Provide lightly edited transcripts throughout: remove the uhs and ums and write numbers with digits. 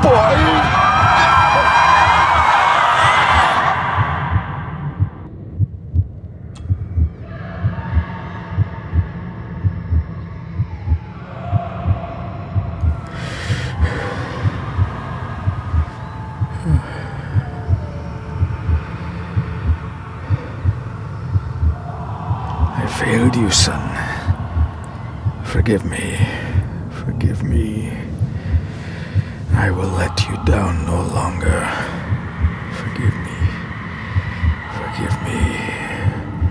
boy! I failed you, son. Forgive me. Forgive me. I will let you down no longer. Forgive me. Forgive me.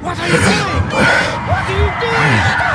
What are you doing? What are you doing?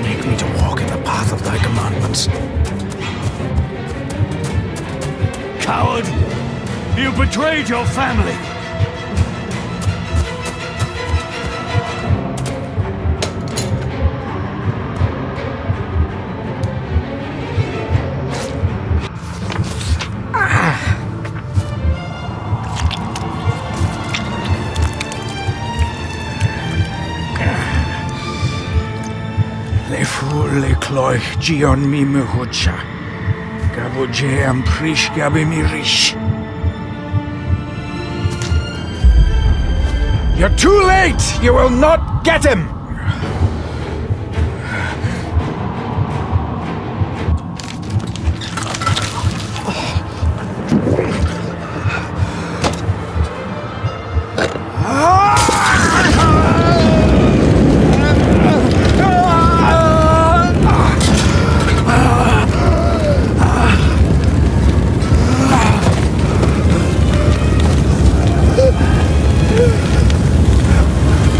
Make me to walk in the path of thy commandments. Coward! You betrayed your family! Le fu le cloich gion mi mehucha. Gabo je am prish gabi mi rish. You're too late! You will not get him!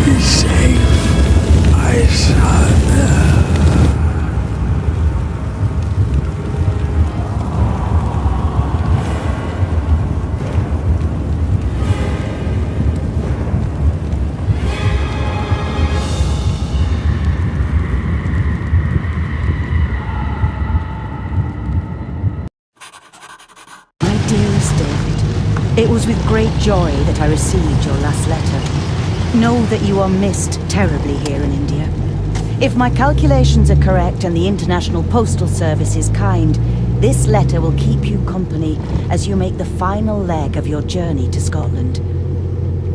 Be safe, my son. My dearest David, it was with great joy that I received your last letter. Know that you are missed terribly here in India. If my calculations are correct and the International Postal Service is kind, this letter will keep you company as you make the final leg of your journey to Scotland.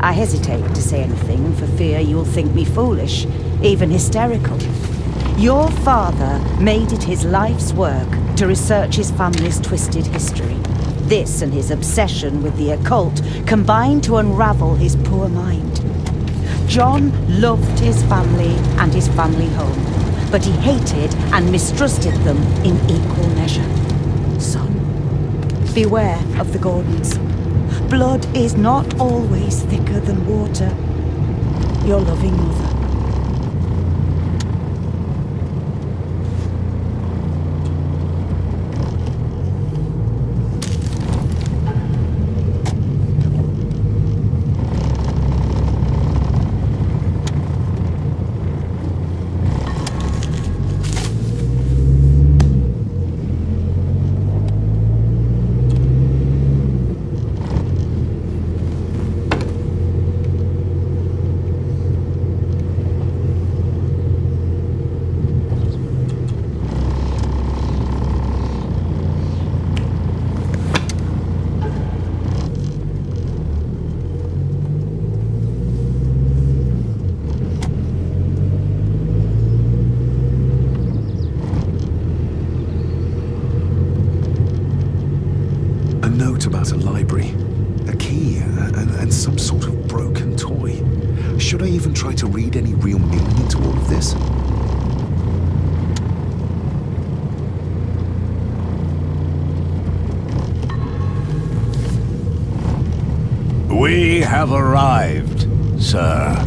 I hesitate to say anything for fear you will think me foolish, even hysterical. Your father made it his life's work to research his family's twisted history. This and his obsession with the occult combined to unravel his poor mind. John loved his family and his family home, but he hated and mistrusted them in equal measure. Son, beware of the Gordons. Blood is not always thicker than water. Your loving mother. A note about a library, a key, and some sort of broken toy. Should I even try to read any real meaning into all of this? We have arrived, sir.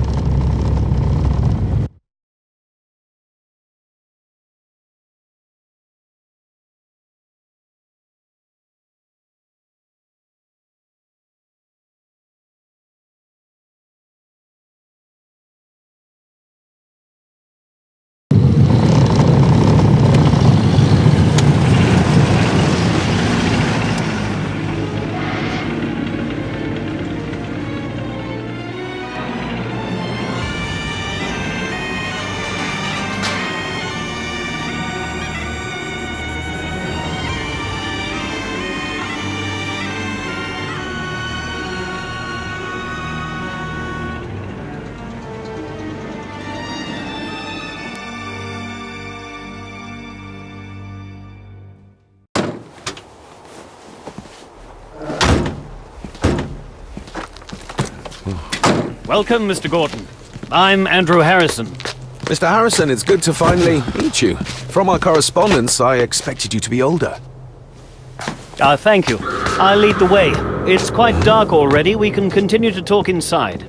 Welcome, Mr. Gordon. I'm Andrew Harrison. Mr. Harrison, it's good to finally meet you. From our correspondence, I expected you to be older. Thank you. I'll lead the way. It's quite dark already. We can continue to talk inside.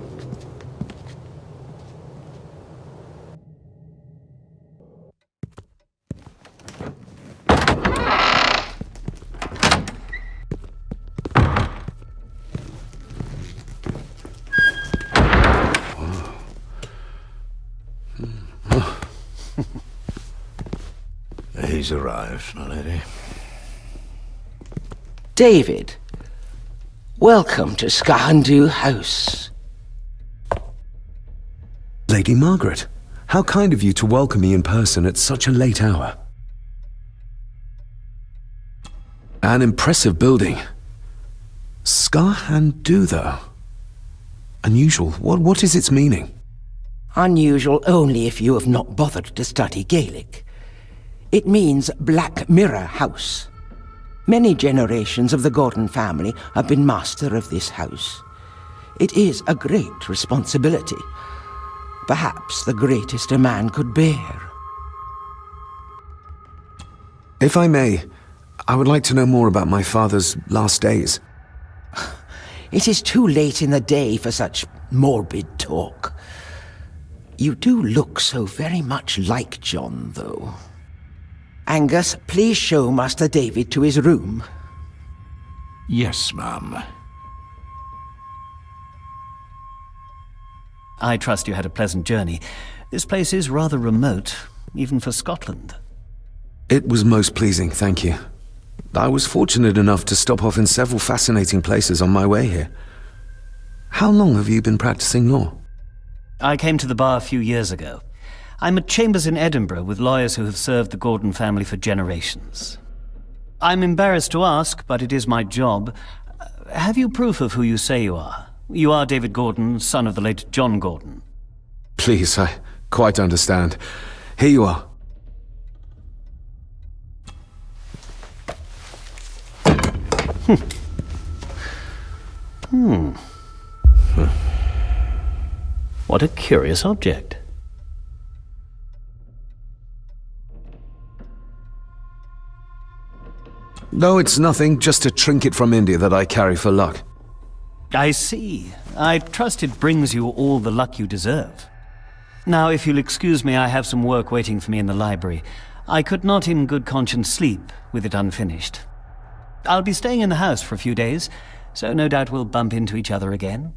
He's arrived, my lady. David, welcome to Skahandu House. Lady Margaret, how kind of you to welcome me in person at such a late hour. An impressive building. Skahandu, though. Unusual. What is its meaning? Unusual only if you have not bothered to study Gaelic. It means Black Mirror House. Many generations of the Gordon family have been master of this house. It is a great responsibility. Perhaps the greatest a man could bear. If I may, I would like to know more about my father's last days. It is too late in the day for such morbid talk. You do look so very much like John, though. Angus, please show Master David to his room. Yes, ma'am. I trust you had a pleasant journey. This place is rather remote, even for Scotland. It was most pleasing, thank you. I was fortunate enough to stop off in several fascinating places on my way here. How long have you been practicing law? I came to the bar a few years ago. I'm at chambers in Edinburgh with lawyers who have served the Gordon family for generations. I'm embarrassed to ask, but it is my job. Have you proof of who you say you are? You are David Gordon, son of the late John Gordon. Please, I quite understand. Here you are. What a curious object. No, it's nothing, just a trinket from India that I carry for luck. I see. I trust it brings you all the luck you deserve. Now, if you'll excuse me, I have some work waiting for me in the library. I could not in good conscience sleep with it unfinished. I'll be staying in the house for a few days, so no doubt we'll bump into each other again.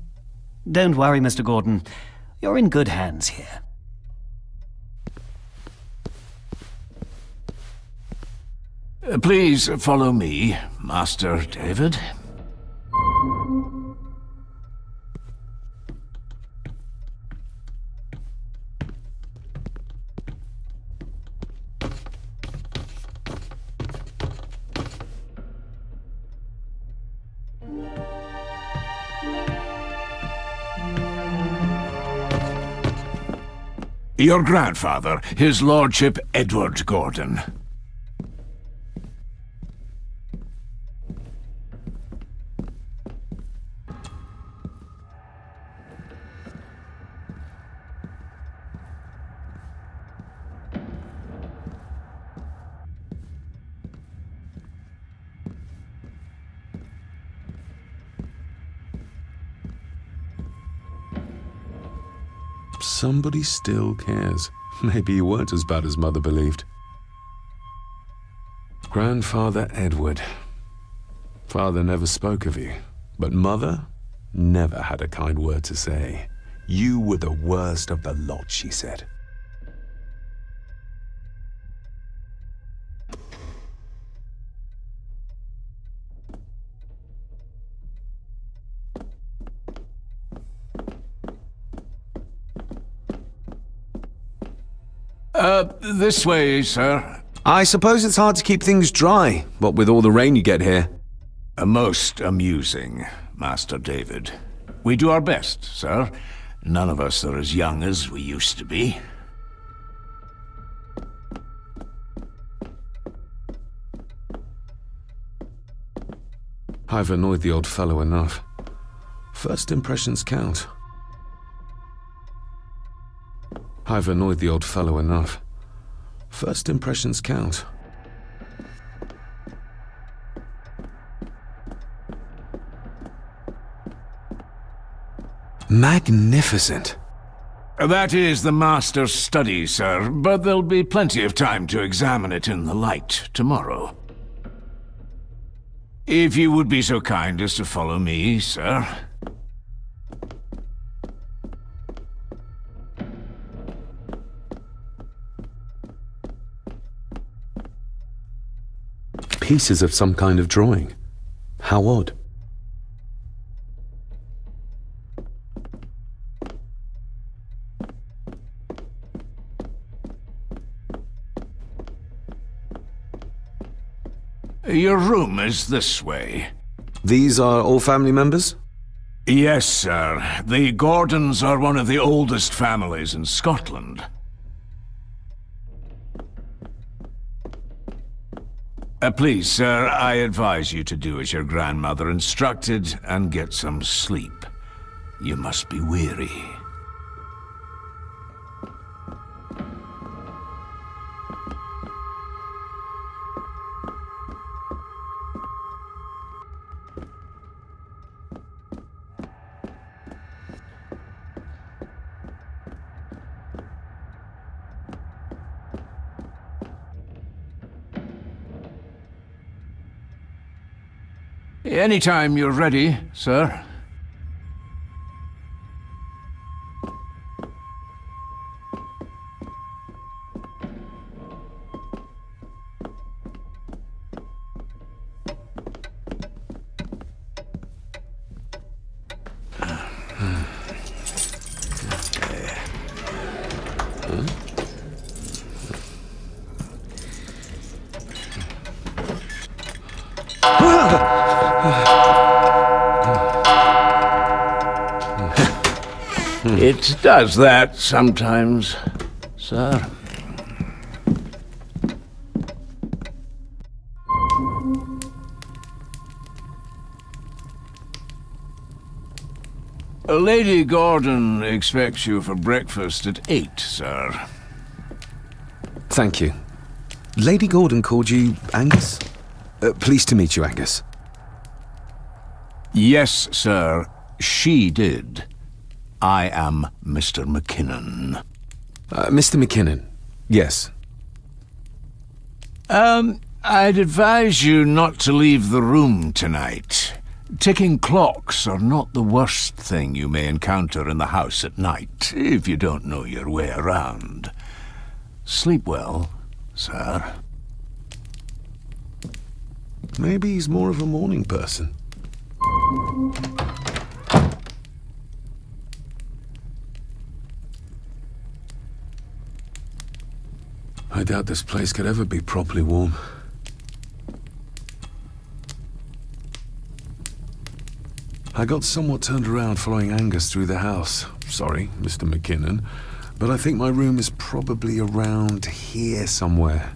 Don't worry, Mr. Gordon. You're in good hands here. Please follow me, Master David. Your grandfather, His Lordship Edward Gordon. Somebody still cares. Maybe you weren't as bad as Mother believed. Grandfather Edward. Father never spoke of you, but Mother never had a kind word to say. You were the worst of the lot, she said. This way, sir. I suppose it's hard to keep things dry, what with all the rain you get here. Most amusing, Master David. We do our best, sir. None of us are as young as we used to be. I've annoyed the old fellow enough. First impressions count. I've annoyed the old fellow enough. First impressions count. Magnificent. That is the Master's study, sir, but there'll be plenty of time to examine it in the light tomorrow. If you would be so kind as to follow me, sir. Pieces of some kind of drawing. How odd. Your room is this way. These are all family members? Yes, sir. The Gordons are one of the oldest families in Scotland. Please, sir, I advise you to do as your grandmother instructed and get some sleep. You must be weary. Anytime you're ready, sir. It does that sometimes, sir. Lady Gordon expects you for breakfast at 8, sir. Thank you. Lady Gordon called you Angus? Pleased to meet you, Angus. Yes, sir. She did. I am Mr. McKinnon. Mr. McKinnon, yes. I'd advise you not to leave the room tonight. Ticking clocks are not the worst thing you may encounter in the house at night, if you don't know your way around. Sleep well, sir. Maybe he's more of a morning person. I doubt this place could ever be properly warm. I got somewhat turned around following Angus through the house. Sorry, Mr. McKinnon, but I think my room is probably around here somewhere.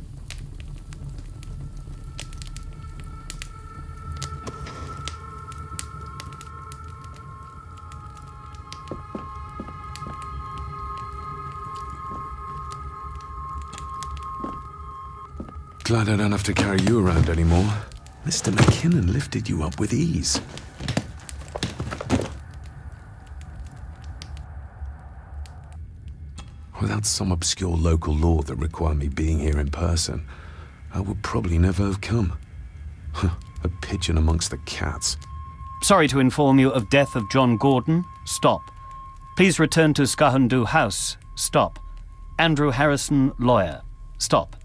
Glad I don't have to carry you around anymore. Mr. McKinnon lifted you up with ease. Without some obscure local law that required me being here in person, I would probably never have come. A pigeon amongst the cats. Sorry to inform you of death of John Gordon. Stop. Please return to Skahundu House. Stop. Andrew Harrison, lawyer. Stop.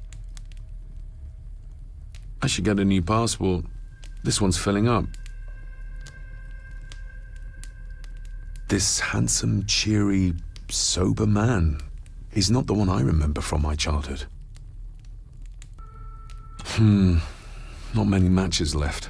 I should get a new passport. This one's filling up. This handsome, cheery, sober man is not the one I remember from my childhood. Not many matches left.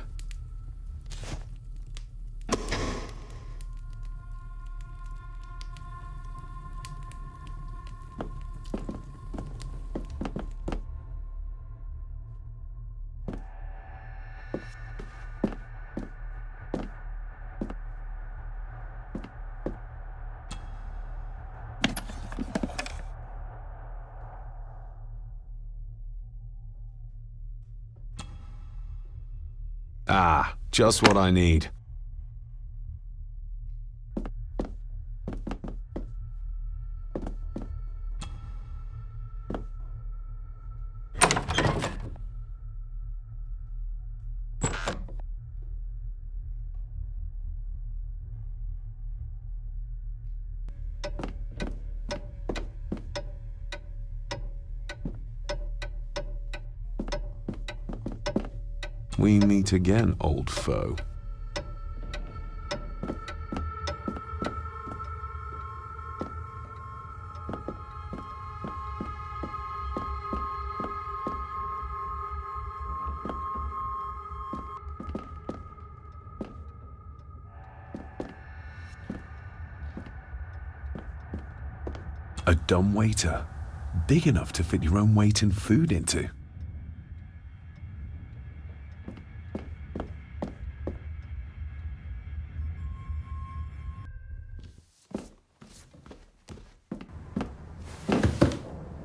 Ah, just what I need. We meet again, old foe. A dumb waiter, big enough to fit your own weight in food into.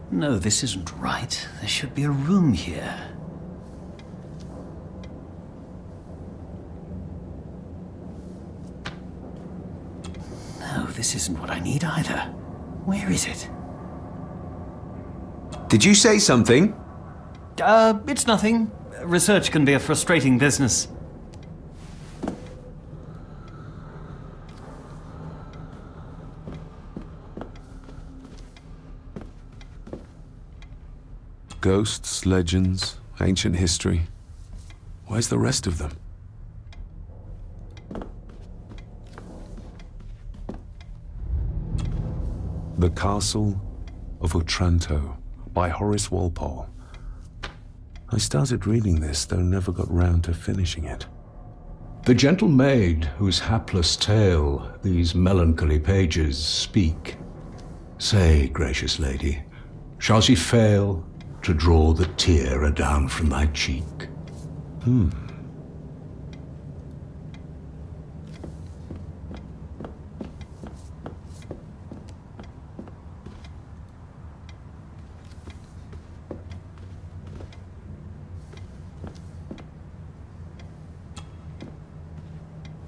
No, this isn't right. There should be a room here. No, this isn't what I need either. Where is it? Did you say something? It's nothing. Research can be a frustrating business. Ghosts, legends, ancient history. Where's the rest of them? The Castle of Otranto by Horace Walpole. I started reading this, though never got round to finishing it. The gentle maid whose hapless tale these melancholy pages speak. Say, gracious lady, shall she fail to draw the tear adown from thy cheek?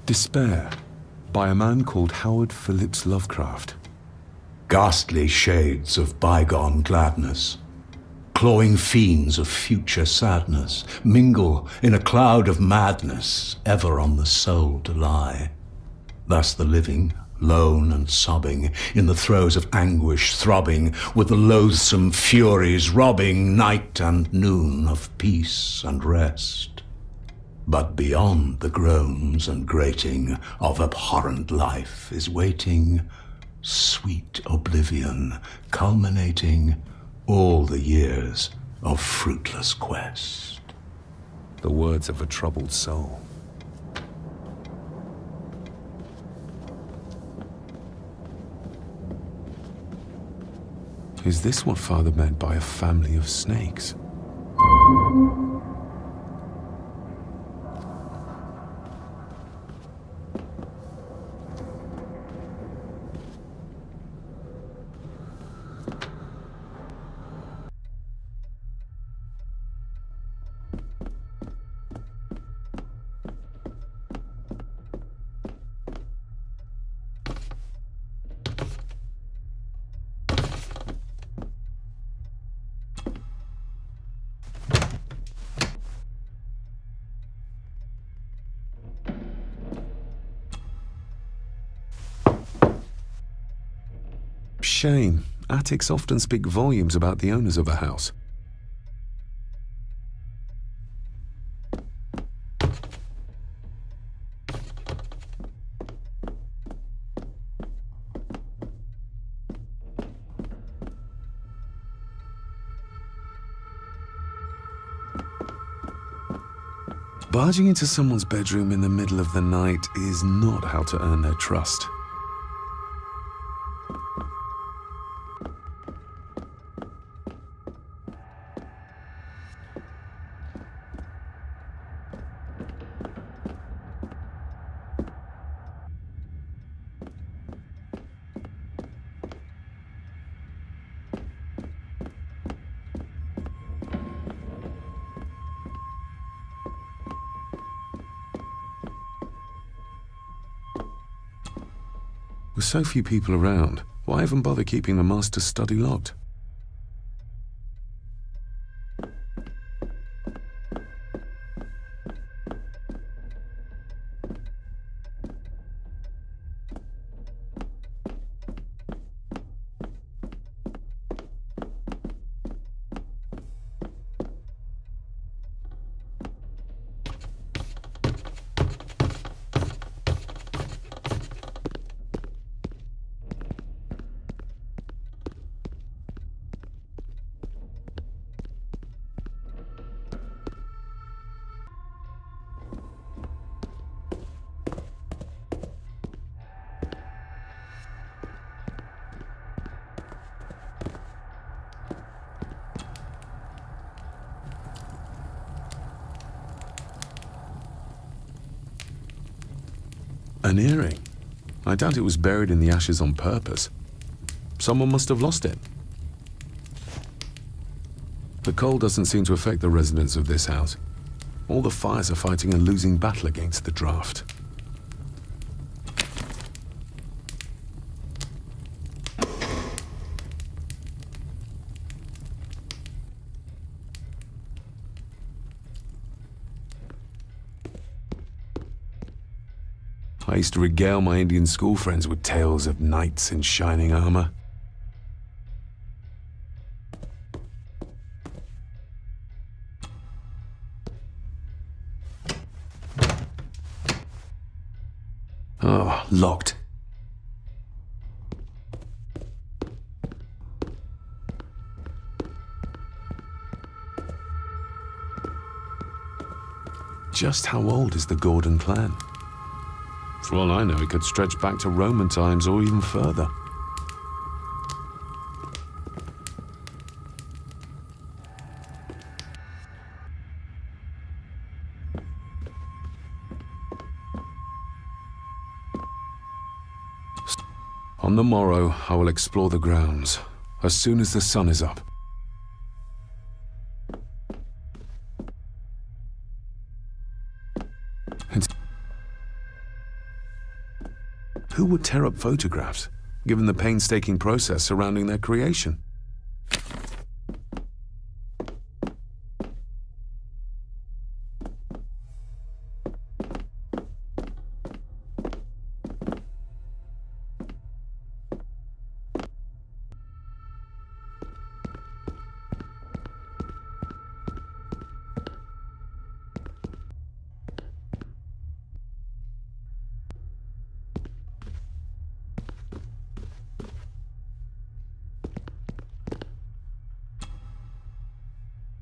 Despair by a man called Howard Phillips Lovecraft. Ghastly shades of bygone gladness, clawing fiends of future sadness, mingle in a cloud of madness, ever on the soul to lie. Thus the living, lone and sobbing, in the throes of anguish throbbing, with the loathsome furies robbing night and noon of peace and rest. But beyond the groans and grating of abhorrent life is waiting sweet oblivion, culminating all the years of fruitless quest. The words of a troubled soul. Is this what Father meant by a family of snakes? shame. Attics often speak volumes about the owners of a house. Barging into someone's bedroom in the middle of the night is not how to earn their trust. With so few people around, why even bother keeping the master's study locked? An earring? I doubt it was buried in the ashes on purpose. Someone must have lost it. The cold doesn't seem to affect the residents of this house. All the fires are fighting a losing battle against the draft. I used to regale my Indian school friends with tales of knights in shining armor. Oh, locked. Just how old is the Gordon clan? For all I know, it could stretch back to Roman times or even further. On the morrow, I will explore the grounds, as soon as the sun is up. Who would tear up photographs, given the painstaking process surrounding their creation?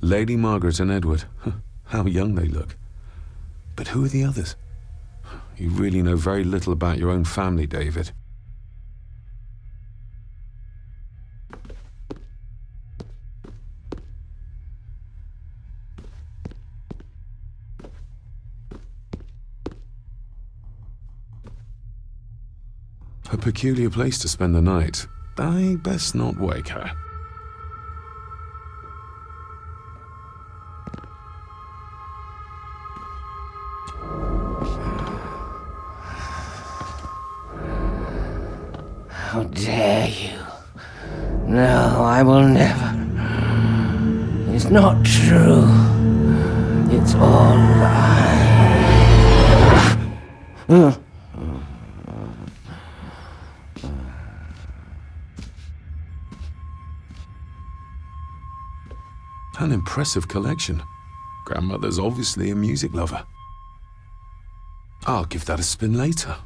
Lady Margaret and Edward. How young they look. But who are the others? You really know very little about your own family, David. A peculiar place to spend the night. I best not wake her. How dare you? No, I will never. It's not true. It's all lies. An impressive collection. Grandmother's obviously a music lover. I'll give that a spin later.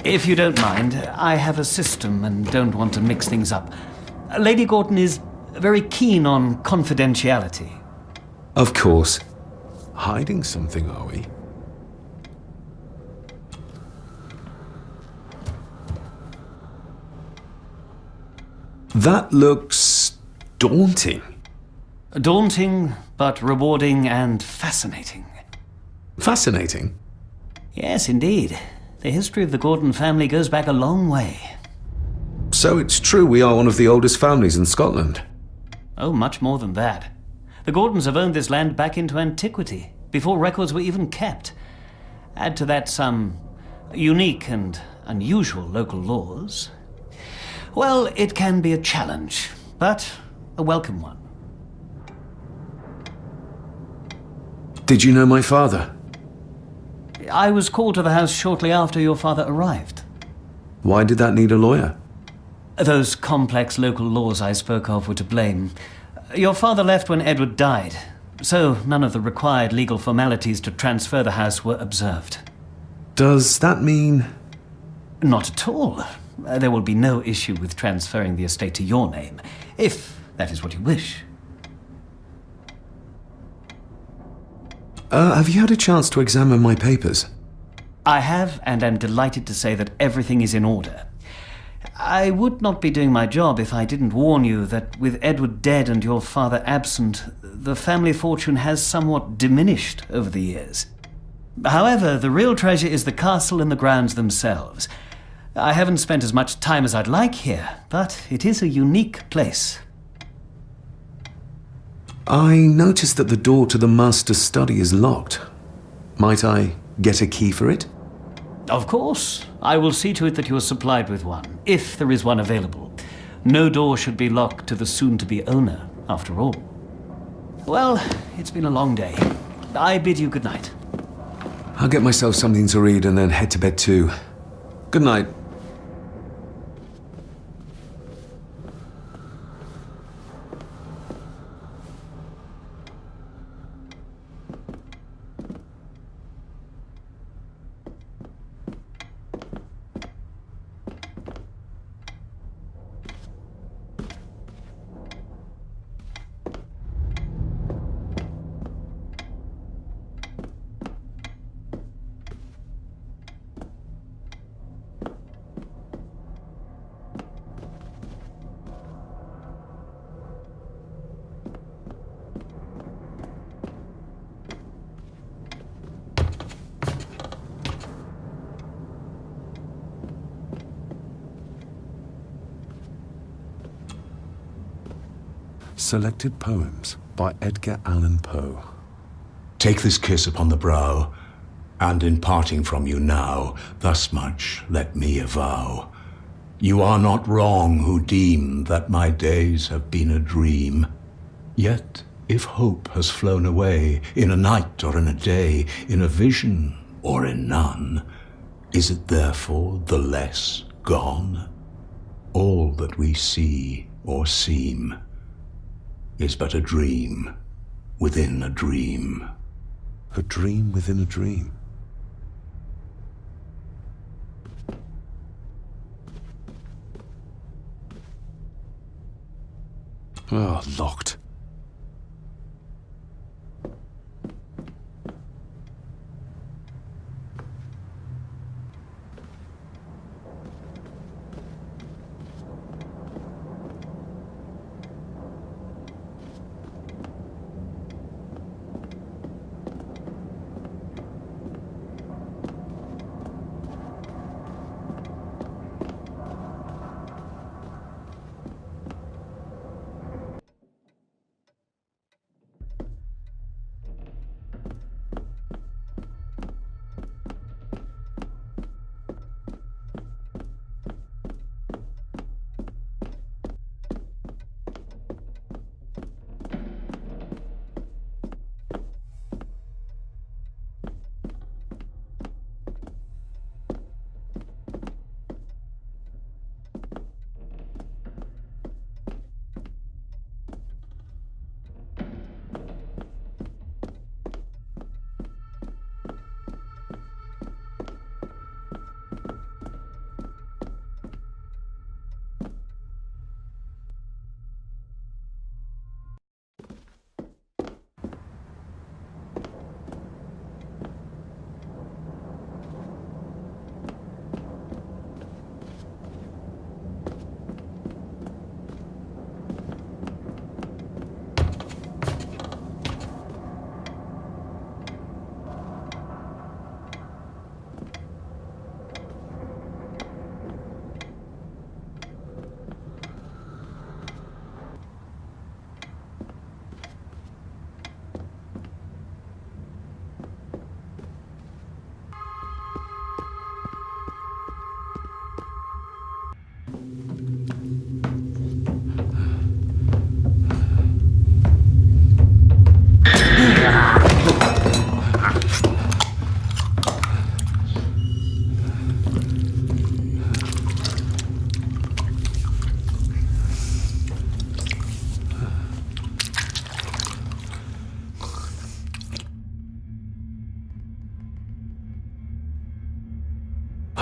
If you don't mind, I have a system and don't want to mix things up. Lady Gordon is very keen on confidentiality. Of course. Hiding something, are we? That looks daunting. Daunting, but rewarding and fascinating. Fascinating? Yes, indeed. The history of the Gordon family goes back a long way. So it's true we are one of the oldest families in Scotland. Oh, much more than that. The Gordons have owned this land back into antiquity, before records were even kept. Add to that some unique and unusual local laws. Well, it can be a challenge, but a welcome one. Did you know my father? I was called to the house shortly after your father arrived. Why did that need a lawyer? Those complex local laws I spoke of were to blame. Your father left when Edward died, so none of the required legal formalities to transfer the house were observed. Does that mean... Not at all. There will be no issue with transferring the estate to your name, if that is what you wish. Have you had a chance to examine my papers? I have, and am delighted to say that everything is in order. I would not be doing my job if I didn't warn you that with Edward dead and your father absent, the family fortune has somewhat diminished over the years. However, the real treasure is the castle and the grounds themselves. I haven't spent as much time as I'd like here, but it is a unique place. I noticed that the door to the master's study is locked. Might I get a key for it? Of course. I will see to it that you are supplied with one, if there is one available. No door should be locked to the soon-to-be owner, after all. Well, it's been a long day. I bid you good night. I'll get myself something to read and then head to bed too. Good night. Selected Poems by Edgar Allan Poe. Take this kiss upon the brow, and in parting from you now, thus much let me avow. You are not wrong who deem that my days have been a dream. Yet, if hope has flown away, in a night or in a day, in a vision or in none, is it therefore the less gone? All that we see or seem is but a dream within a dream. A dream within a dream. Oh, locked.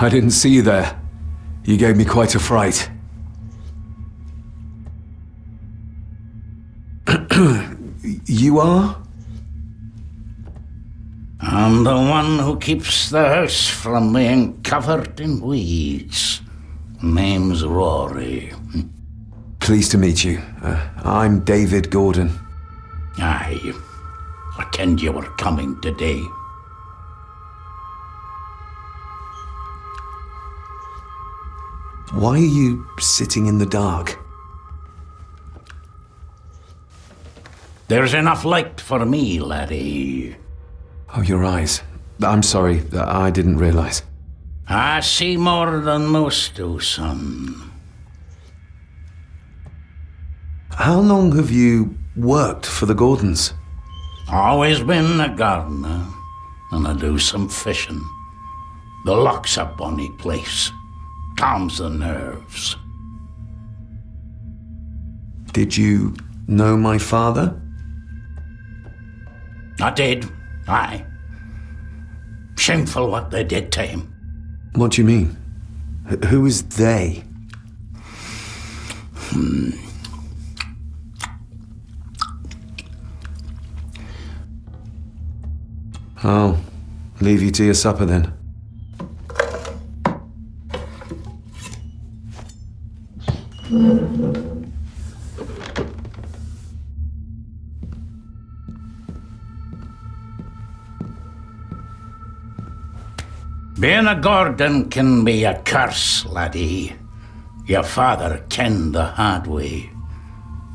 I didn't see you there. You gave me quite a fright. You are? I'm the one who keeps the house from being covered in weeds. Name's Rory. Pleased to meet you. I'm David Gordon. Aye. I kenned you were coming today. Why are you sitting in the dark? There's enough light for me, laddie. Oh, your eyes. I'm sorry, I didn't realize. I see more than most do, son. How long have you worked for the Gordons? Always been a gardener, and I do some fishing. The loch's a bonny place. Calms the nerves. Did you know my father? I did, aye. Shameful what they did to him. What do you mean? Who is they? I'll leave you to your supper then. Being a Gordon can be a curse, laddie. Your father kenned the hard way.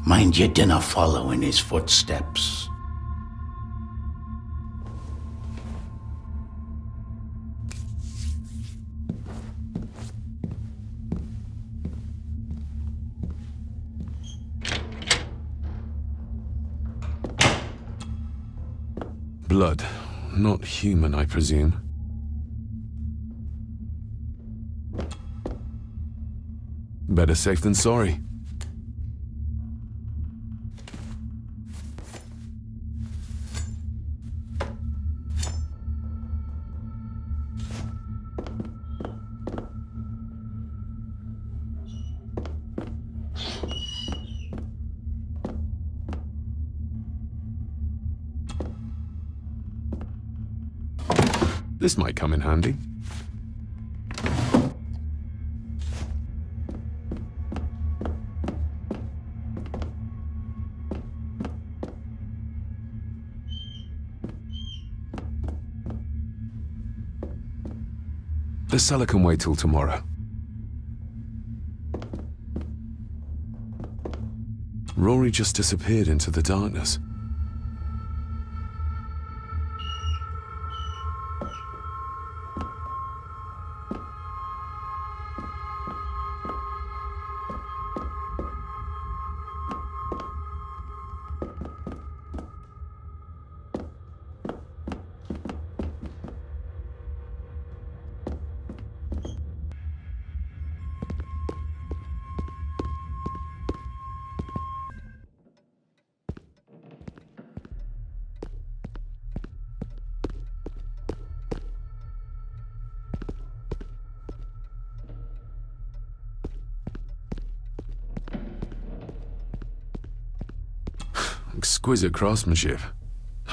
Mind you dinna follow in his footsteps. Blood. Not human, I presume. Better safe than sorry. This might come in handy. The cellar can wait till tomorrow. Rory just disappeared into the darkness. Exquisite craftsmanship.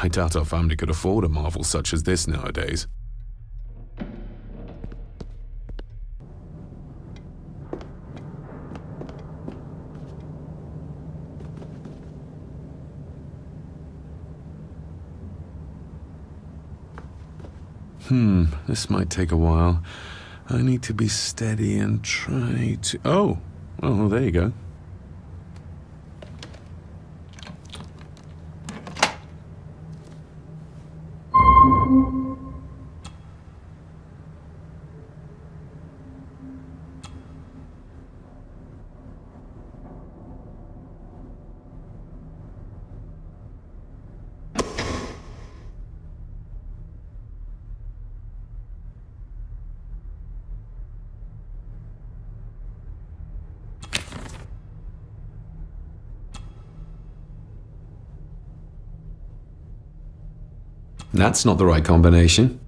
I doubt our family could afford a marvel such as this nowadays. This might take a while. I need to be steady and try to... Oh, well, there you go. That's not the right combination.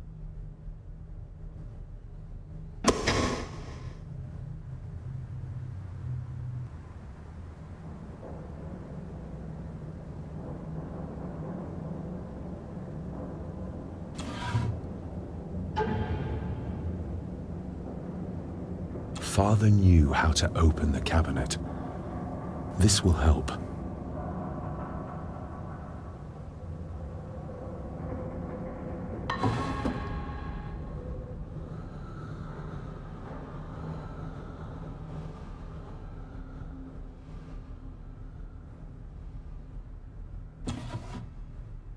Father knew how to open the cabinet. This will help.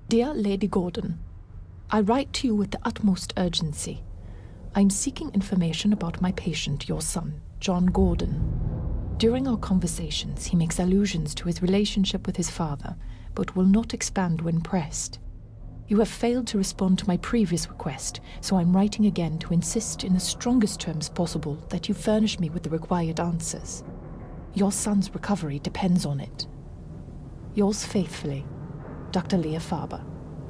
Dear Lady Gordon, I write to you with the utmost urgency. I'm seeking information about my patient, your son, John Gordon. During our conversations, he makes allusions to his relationship with his father, but will not expand when pressed. You have failed to respond to my previous request, so I'm writing again to insist in the strongest terms possible that you furnish me with the required answers. Your son's recovery depends on it. Yours faithfully, Dr. Leah Faber,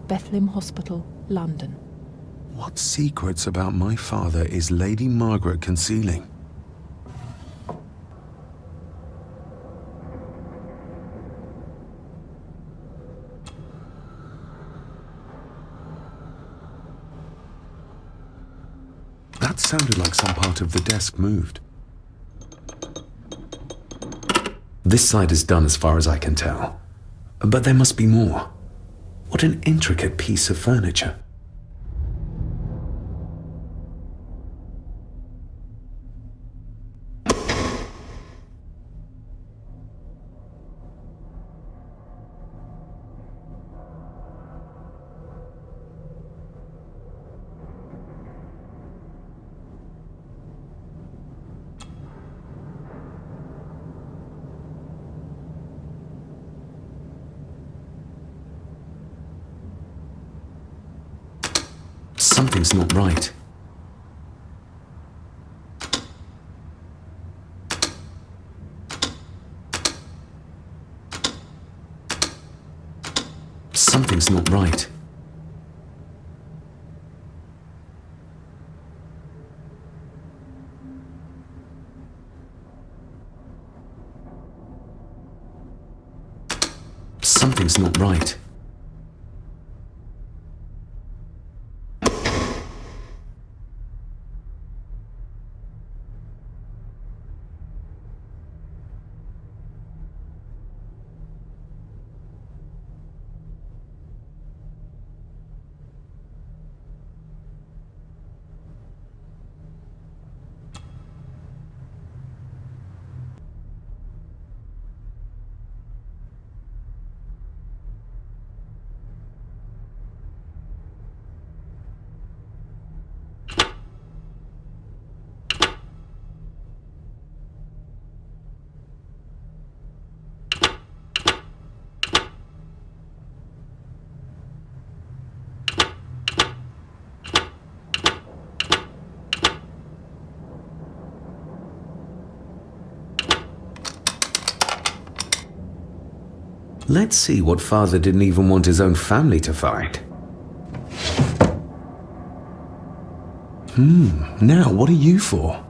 Bethlehem Hospital, London. What secrets about my father is Lady Margaret concealing? That sounded like some part of the desk moved. This side is done as far as I can tell. But there must be more. What an intricate piece of furniture. Something's not right. Something's not right. Something's not right. Let's see what father didn't even want his own family to find. Now what are you for?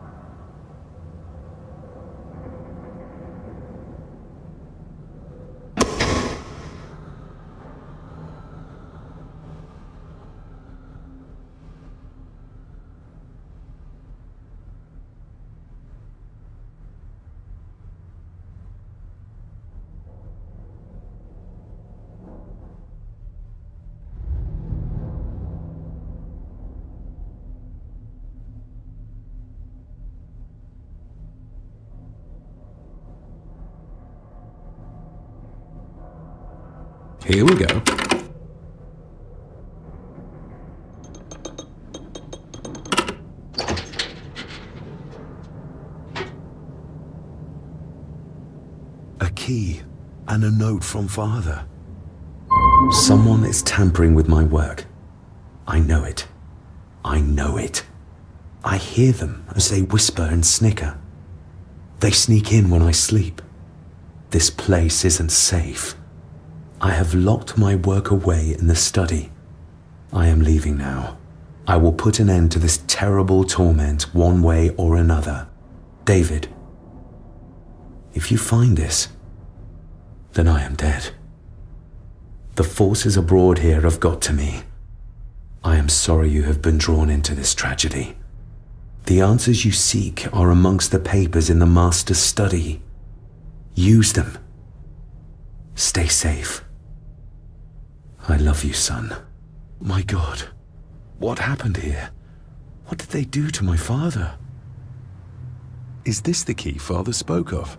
Here we go. A key and a note from father. Someone is tampering with my work. I know it. I know it. I hear them as they whisper and snicker. They sneak in when I sleep. This place isn't safe. I have locked my work away in the study. I am leaving now. I will put an end to this terrible torment one way or another. David, if you find this, then I am dead. The forces abroad here have got to me. I am sorry you have been drawn into this tragedy. The answers you seek are amongst the papers in the Master's study. Use them. Stay safe. I love you, son. My God, what happened here? What did they do to my father? Is this the key Father spoke of?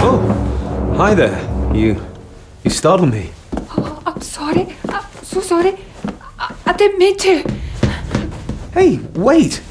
Oh, hi there. You startled me. Oh, I'm sorry. I'm so sorry. I didn't mean to. Hey, wait!